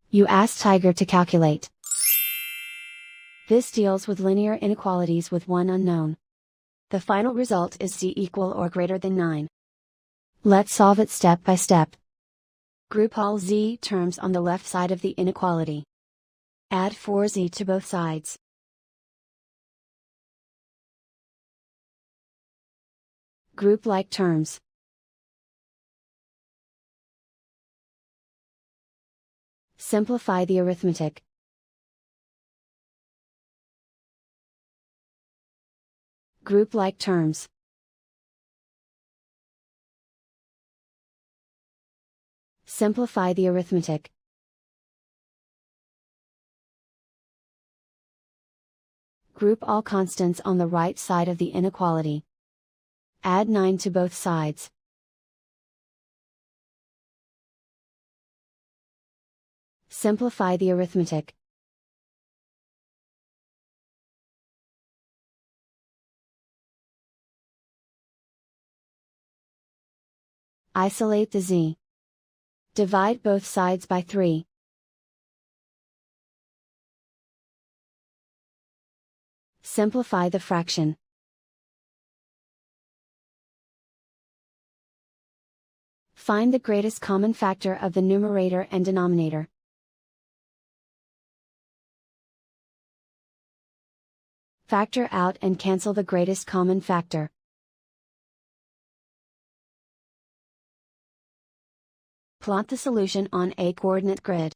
You ask Tiger to calculate. This deals with linear inequalities with one unknown. The final result is z equal or greater than 9. Let's solve it step by step. Group all z terms on the left side of the inequality. Add 4z to both sides. Group like terms. Simplify the arithmetic. Group like terms. Simplify the arithmetic. Group all constants on the right side of the inequality. Add 9 to both sides. Simplify the arithmetic. Isolate the z. Divide both sides by 3. Simplify the fraction. Find the greatest common factor of the numerator and denominator. Factor out and cancel the greatest common factor. Plot the solution on a coordinate grid.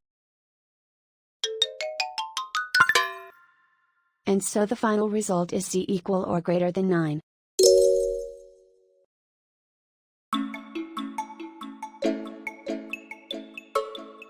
And so the final result is z equal or greater than 9.